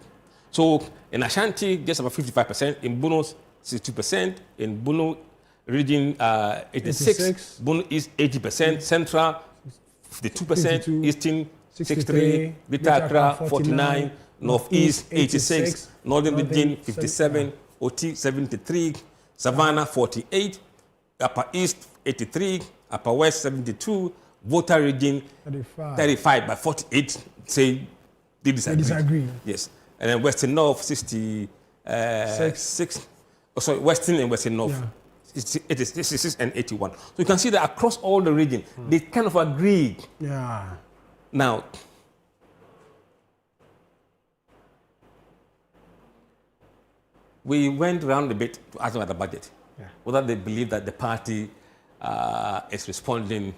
S11: So in Ashanti, just about 55%, in Bono, 62%, in Bono region, 86%, Bono East, 80%, Central, 52%, Eastern, 63%, Greater Accra, 49%, Northeast, 86%, Northern region, 57%, OT, 73%, Savannah, 48%, Upper East, 83%, Upper West, 72%, voter region, 35, but 48 say they disagree. Yes. And then Western North, 66. Oh, sorry, Western and Western North, it is 66 and 81. So you can see that across all the region, they kind of agreed.
S1: Yeah.
S11: Now, we went around a bit to ask them about the budget, whether they believe that the party is responding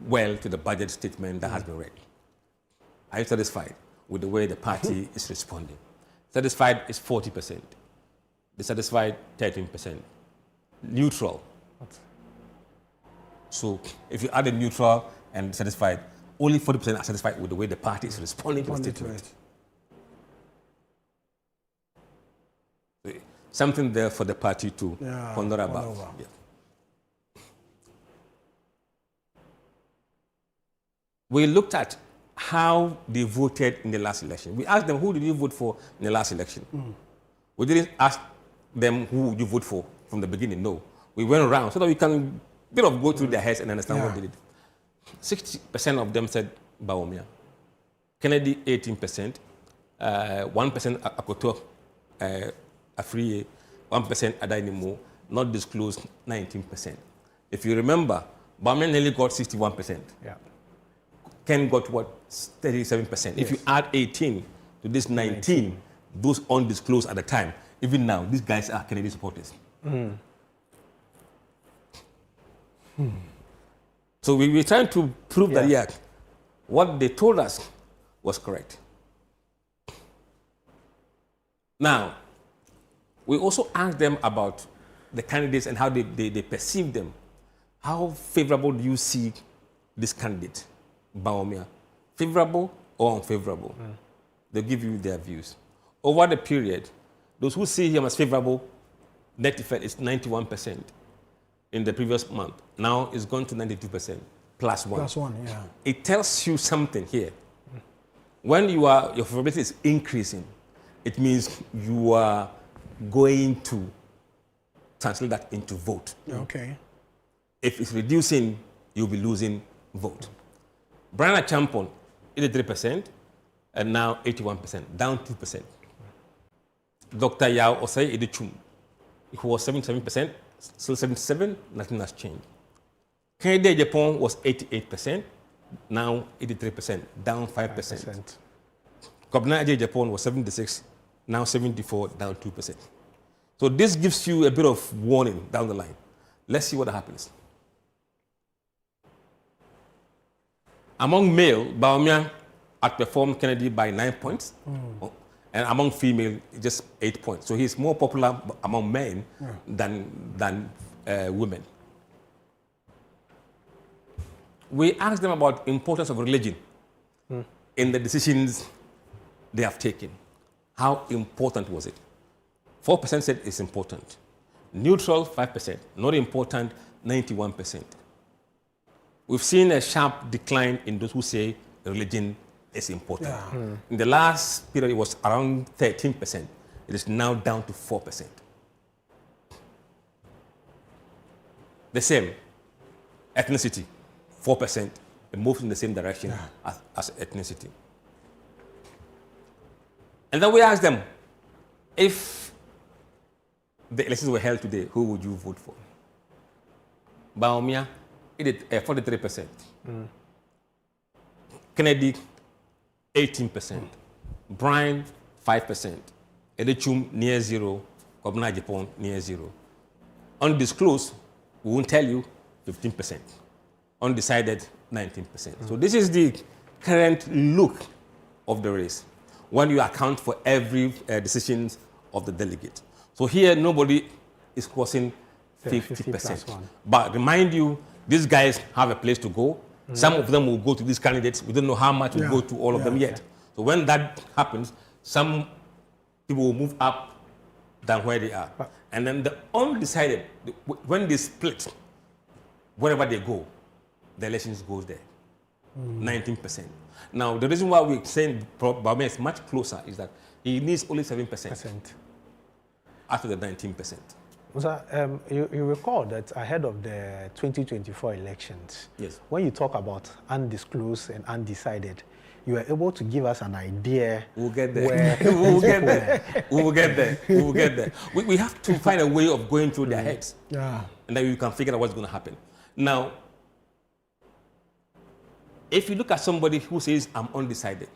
S11: well to the budget statement that has been read. Are you satisfied with the way the party is responding? Satisfied is 40%. Dissatisfied, 13%. Neutral. So if you add a neutral and satisfied, only 40% are satisfied with the way the party is responding to the statement. Something there for the party to ponder about. Yeah. We looked at how they voted in the last election. We asked them, who did you vote for in the last election? We didn't ask them who you vote for from the beginning, no. We went around so that we can bit of go through their heads and understand what they did. 60% of them said Bawumia. Kennedy, 18%. 1% Akoto Afriye. 1% Adainimo. Not disclosed, 19%. If you remember, Bawumia nearly got 61%. Ken got what? 37%. Yes. If you add 18 to this 19, those undisclosed at the time, even now, these guys are Kennedy supporters. So we were trying to prove that, what they told us was correct. Now, we also asked them about the candidates and how they perceive them. How favorable do you see this candidate, Bawumia? Favorable or unfavorable? They'll give you their views. Over the period, those who see him as favorable, net effect is 91% in the previous month. Now it's gone to 92%, plus one.
S1: Plus one, yeah.
S11: It tells you something here. When your favorability is increasing, it means you are going to translate that into vote.
S1: Okay.
S11: If it's reducing, you'll be losing vote. Brian Champon, 83%, and now 81%, down 2%. Dr. Yao Osei Edichum, who was 77%, still 77%, nothing has changed. Kennedy Japan was 88%, now 83%, down 5%. Kobna Japan was 76%, now 74%, down 2%. So this gives you a bit of warning down the line. Let's see what happens. Among male, Baumia outperformed Kennedy by 9 points. And among female, just 8 points. So he's more popular among men than women. We asked them about importance of religion in the decisions they have taken. How important was it? 4% said it's important. Neutral, 5%. Not important, 91%. We've seen a sharp decline in those who say religion is important. In the last period, it was around 13%. It is now down to 4%. The same, ethnicity, 4%. It moves in the same direction as ethnicity. And then we asked them, if the elections were held today, who would you vote for? Baumia, 43%. Kennedy, 18%. Brian, 5%. Edichum, near zero. Kobna Japan, near zero. Undisclosed, we won't tell you, 15%. Undecided, 19%. So this is the current look of the race when you account for every decision of the delegate. So here, nobody is crossing 50%. But remind you, these guys have a place to go. Some of them will go to these candidates. We don't know how much will go to all of them yet. So when that happens, some people will move up than where they are. And then the undecided, when they split, wherever they go, the elections goes there. 19%. Now, the reason why we're saying Baumia is much closer is that he needs only 7% after the 19%.
S4: You recall that ahead of the 2024 elections, when you talk about undisclosed and undecided, you were able to give us an idea.
S11: We'll get there. We'll get there. We'll get there. We'll get there. We have to find a way of going through their heads. And then you can figure out what's going to happen. Now, if you look at somebody who says, I'm undecided,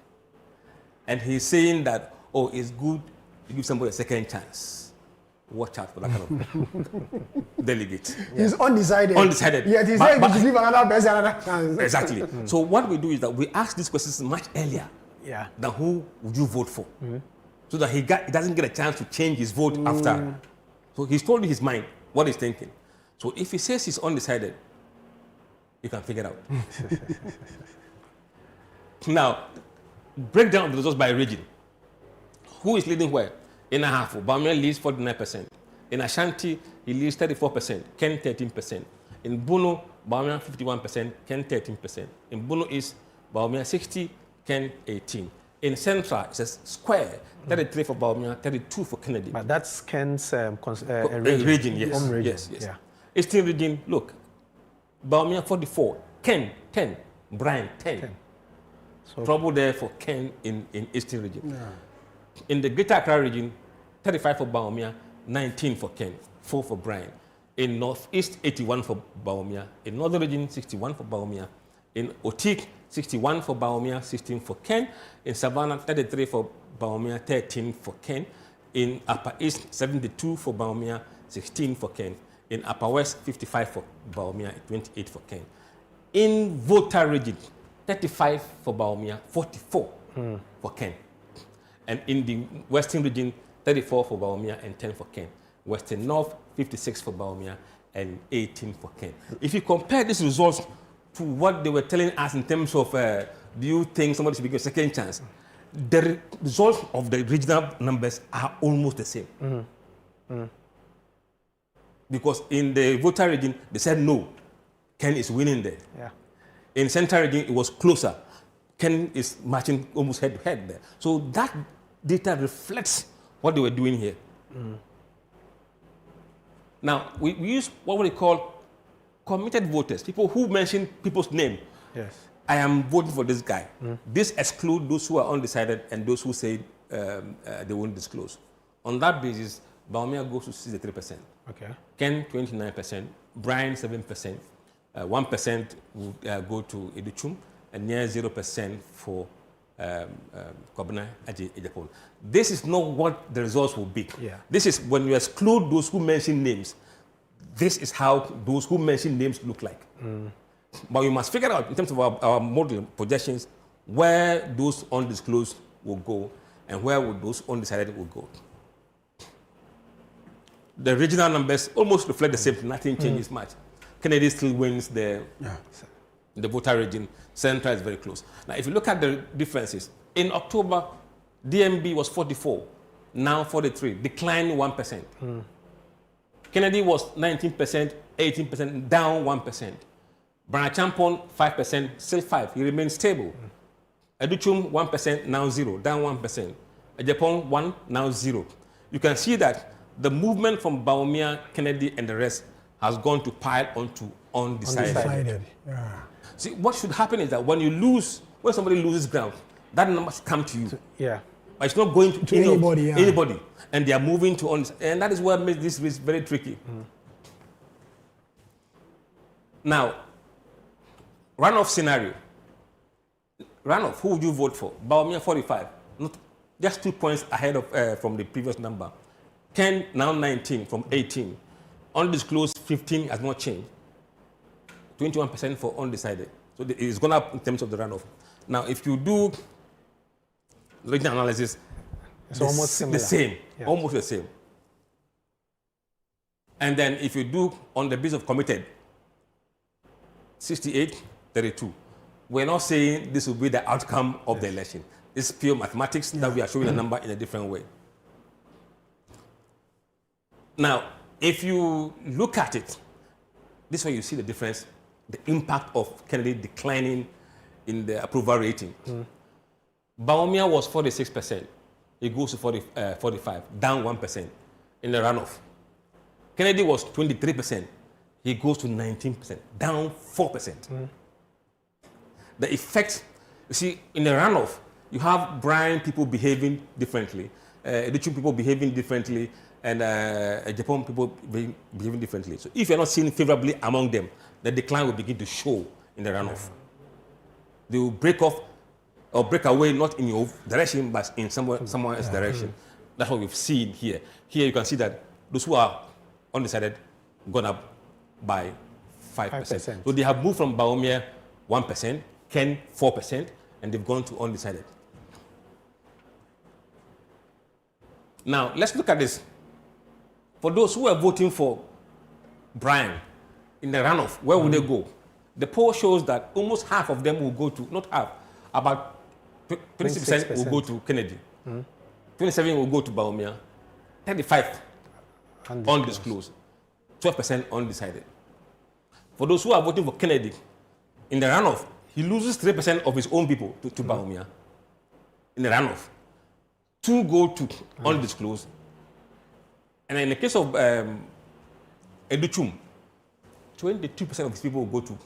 S11: and he's saying that, oh, it's good to give somebody a second chance, watch out for that kind of delegate.
S1: He's undecided.
S11: Undecided.
S1: Yet he said we should give another person another chance.
S11: Exactly. So what we do is that we ask these questions much earlier than who would you vote for, so that he doesn't get a chance to change his vote after. So he's told you his mind, what he's thinking. So if he says he's undecided, you can figure it out. Now, break down the results by region. Who is leading where? In Ahafo, Baumia leads 49%. In Ashanti, he leads 34%, Ken 13%. In Bono, Baumia 51%, Ken 13%. In Bono East, Baumia 60, Ken 18. In Central, it's a square, 33 for Baumia, 32 for Kennedy.
S4: But that's Ken's
S11: region, yes.
S4: Home region.
S11: Yes. Yeah. Eastern region, look, Baumia 44, Ken 10, Brian 10. So trouble there for Ken in Eastern region. In the Greater Accra region, 35 for Baumia, 19 for Ken, 4 for Brian. In Northeast, 81 for Baumia. In Northern region, 61 for Baumia. In Otik, 61 for Baumia, 16 for Ken. In Savannah, 33 for Baumia, 13 for Ken. In Upper East, 72 for Baumia, 16 for Ken. In Upper West, 55 for Baumia, 28 for Ken. In Volta region, 35 for Baumia, 44 for Ken. And in the Western region, 34 for Baumia and 10 for Ken. Western North, 56 for Baumia and 18 for Ken. If you compare these results to what they were telling us in terms of do you think somebody should be given a second chance, the results of the regional numbers are almost the same. Because in the Volta region, they said no, Ken is winning there. In Central region, it was closer. Ken is matching almost head to head there. So that data reflects what they were doing here. Now, we use what we call committed voters, people who mention people's name.
S4: Yes.
S11: I am voting for this guy. This excludes those who are undecided and those who say they won't disclose. On that basis, Baumia goes to 63%.
S4: Okay.
S11: Ken 29%, Brian 7%, 1% will go to Educhum, and near 0% for Kobina Ejapon. This is not what the results will be.
S4: Yeah.
S11: This is when you exclude those who mention names. This is how those who mention names look like. But we must figure out, in terms of our model projections, where those undisclosed will go and where would those undecided will go. The regional numbers almost reflect the same thing. Nothing changes much. Kennedy still wins the voter region. Central is very close. Now, if you look at the differences, in October, DMB was 44, now 43, declined 1%. Kennedy was 19%, 18%, down 1%. Brian Champon, 5%, still 5. He remains stable. Educhum, 1%, now 0, down 1%. Ejapon, 1, now 0. You can see that the movement from Baumia, Kennedy, and the rest has gone to pile onto undecided.
S1: Yeah.
S11: See, what should happen is that when somebody loses ground, that number should come to you.
S4: Yeah.
S11: But it's not going to
S1: anybody.
S11: Anybody. And they are moving to undecided. And that is what makes this race very tricky. Now, runoff scenario. Runoff, who would you vote for? Baumia 45, just 2 points ahead of from the previous number. Ken now 19 from 18. Undisclosed 15 has not changed. 21% for undecided. So it's gone up in terms of the runoff. Now, if you do regional analysis,
S4: it's almost similar.
S11: The same,
S4: Yeah.
S11: almost the same. And then if you do on the basis of committed, 68, 32. We're not saying this will be the outcome of the election. It's pure mathematics that we are showing a number in a different way. Now, if you look at it, this is where you see the difference, the impact of Kennedy declining in the approval rating. Baumia was 46%. It goes to 45, down 1% in the runoff. Kennedy was 23%. He goes to 19%, down 4%. The effect, you see, in the runoff, you have Brian people behaving differently, Educhum people behaving differently, and Japan people behaving differently. So if you're not seeing favorably among them, the decline will begin to show in the runoff. They will break off or break away, not in your direction, but in someone else's direction. That's what we've seen here. Here you can see that those who are undecided gone up by 5%. So they have moved from Baumia 1%, Ken 4%, and they've gone to undecided. Now, let's look at this. For those who are voting for Brian in the runoff, where will they go? The poll shows that almost half of them will go to, not half, about 26% will go to Kennedy. 27% will go to Baumia. 35% undisclosed. 12% undecided. For those who are voting for Kennedy, in the runoff, he loses 3% of his own people to Baumia. In the runoff. 2 go to undisclosed. And in the case of Educhum, 22% of his people will go to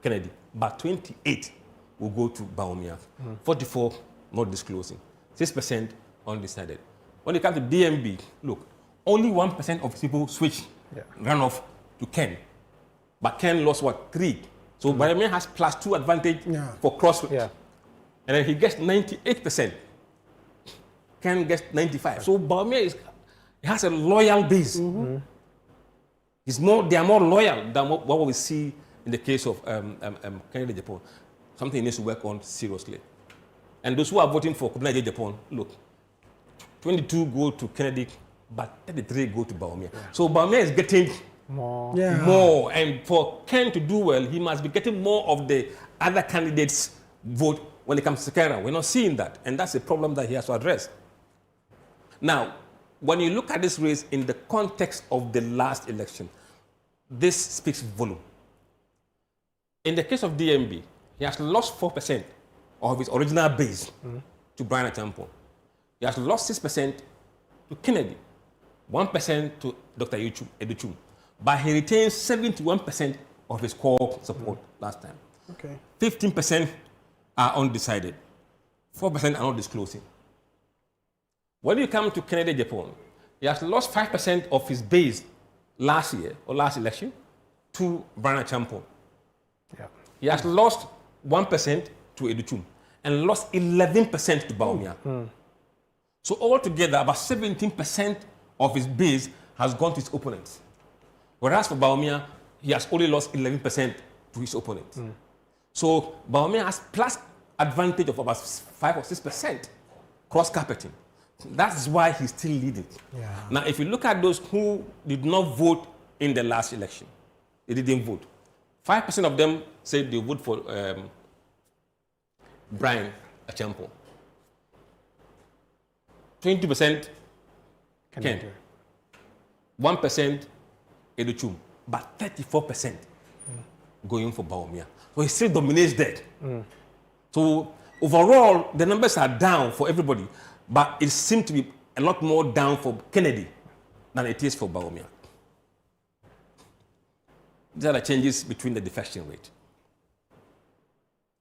S11: Kennedy, but 28% will go to Baumia. 44% not disclosing. 6% undecided. When it comes to DMB, look, only 1% of people switch runoff to Ken. But Ken lost what? 3. So Baumia has +2 advantage for cross. And then he gets 98%. Ken gets 95%. So Baumia has a loyal base. They are more loyal than what we see in the case of Kennedy Japan. Something he needs to work on seriously. And those who are voting for Kennedy Japan, look, 22 go to Kennedy, but 33 go to Baumia. So Baumia is getting more. And for Ken to do well, he must be getting more of the other candidates' vote when it comes to Kera. We're not seeing that. And that's a problem that he has to address. Now, when you look at this race in the context of the last election, this speaks volume. In the case of DMB, he has lost 4% of his original base to Brian Achampong. He has lost 6% to Kennedy, 1% to Dr. Educhum. But he retains 71% of his core support last time.
S1: Okay.
S11: 15% are undecided. 4% are not disclosing. When you come to Kennedy Japan, he has lost 5% of his base last year or last election to Brian Champon.
S4: Yeah.
S11: He has lost 1% to Educhum and lost 11% to Baumia. So altogether, about 17% of his base has gone to his opponents. Whereas for Baumia, he has only lost 11% to his opponents. So Baumia has plus advantage of about 5 or 6% cross-carpeting. That's why he's still leading.
S1: Yeah.
S11: Now, if you look at those who did not vote in the last election, they didn't vote. 5% of them said they vote for Brian Achampo. 20% Ken. 1% Educhum. But 34% going for Baumia. So he still dominates that. So overall, the numbers are down for everybody, but it seems to be a lot more down for Kennedy than it is for Baumia. These are the changes between the defection rate.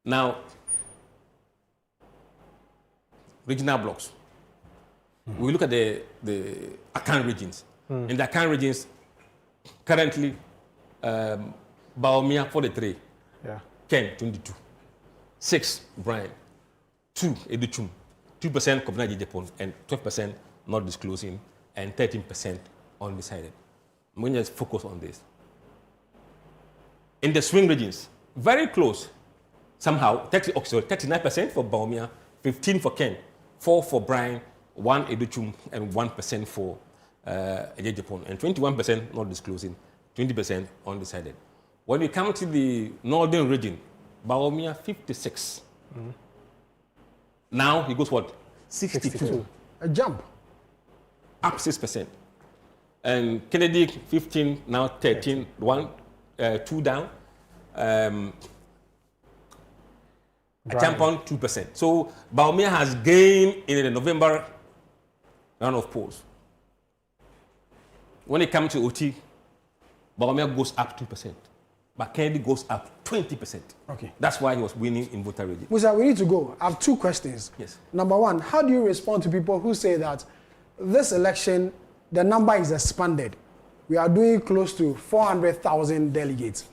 S11: Now, regional blocks. We look at the Akan regions. In the Akan regions, currently, Baumia 43, Ken 22, 6 Brian, 2 Educhum, 2% Kobnaji Japan, and 12% not disclosing, and 13% undecided. I'm going to just focus on this. In the swing regions, very close, somehow, 39% for Baumia, 15% for Ken, 4% for Brian, 1% Educhum, and 1% for Japan, and 21% not disclosing, 20% undecided. When we come to the northern region, Baumia 56. Now he goes what? 62.
S1: A jump.
S11: Up 6%. And Kennedy 15, now 13, 2 down. Champon 2%. So Baumia has gained in the November round of polls. When it comes to OT, Baumia goes up 2%. But Kennedy goes up 20%.
S1: Okay.
S11: That's why he was winning in voter region.
S1: Musa, we need to go. I have 2 questions.
S11: Yes.
S1: Number 1, how do you respond to people who say that this election, the number is expanded? We are doing close to 400,000 delegates.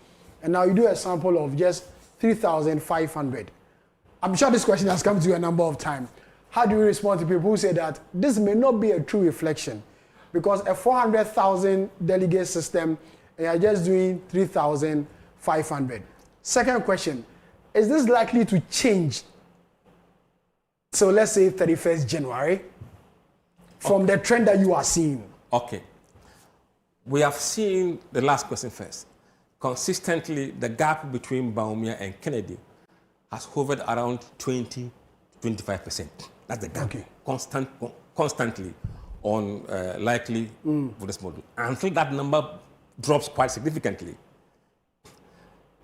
S1: And now you do a sample of just 3,500. I'm sure this question has come to you a number of times. How do you respond to people who say that this may not be a true reflection? Because a 400,000 delegate system, and you're just doing 3,500. Second question, is this likely to change? So let's say 31st January, from the trend that you are seeing.
S11: Okay. We have seen the last question first. Consistently, the gap between Baumia and Kennedy has hovered around 20-25%. That's the gap.
S1: Okay.
S11: Constantly on likely for this model. Until that number drops quite significantly,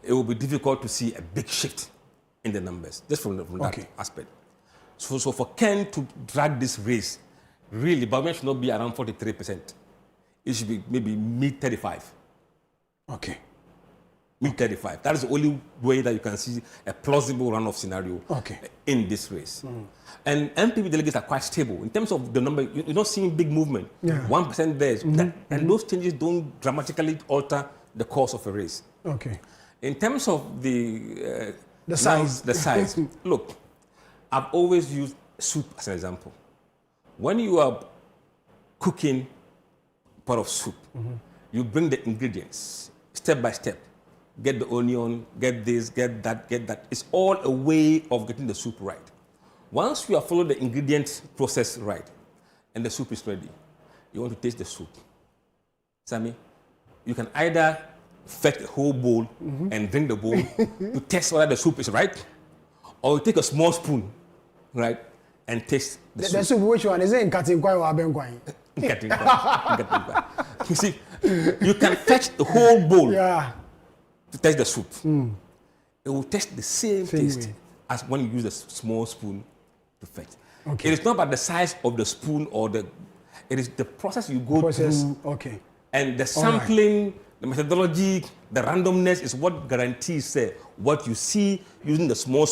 S11: it will be difficult to see a big shift in the numbers, just from that aspect. So for Ken to drag this race, really, Baumia should not be around 43%. It should be maybe mid-35.
S1: Okay.
S11: Mid-35. That is the only way that you can see a plausible runoff scenario in this race. And MPP delegates are quite stable. In terms of the number, you're not seeing big movement. 1% there. And those changes don't dramatically alter the course of a race.
S1: Okay.
S11: In terms of the
S1: size.
S11: The size. Look, I've always used soup as an example. When you are cooking a pot of soup, you bring the ingredients step by step. Get the onion, get this, get that, get that. It's all a way of getting the soup right. Once you have followed the ingredient process right, and the soup is ready, you want to taste the soup. Sammy, you can either fetch the whole bowl and drink the bowl to test whether the soup is right, or you take a small spoon, right, and taste the soup.
S1: The soup, which one? Is it in Katinkwai or Abenkwai?
S11: You see, you can fetch the whole bowl to taste the soup. It will taste the same taste as when you use a small spoon to fetch. It is not about the size of the spoon or it is the process you go through.
S1: Okay.
S11: And the sampling The methodology, the randomness is what guarantees what you see using the small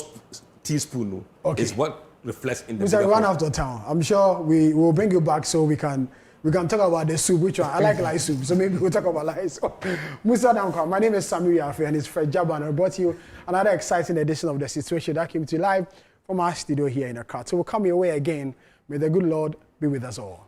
S11: teaspoon is what reflects in the
S1: Mr. We run out of time. I'm sure we will bring you back so we can talk about the soup, which one I like light soup, so maybe we'll talk about light soup. Mr. Dankwa, my name is Citiuation and it's Fred Jaban. I brought you another exciting edition of The Situation that came to you live from our studio here in Accra. So we'll come your way again. May the good Lord be with us all.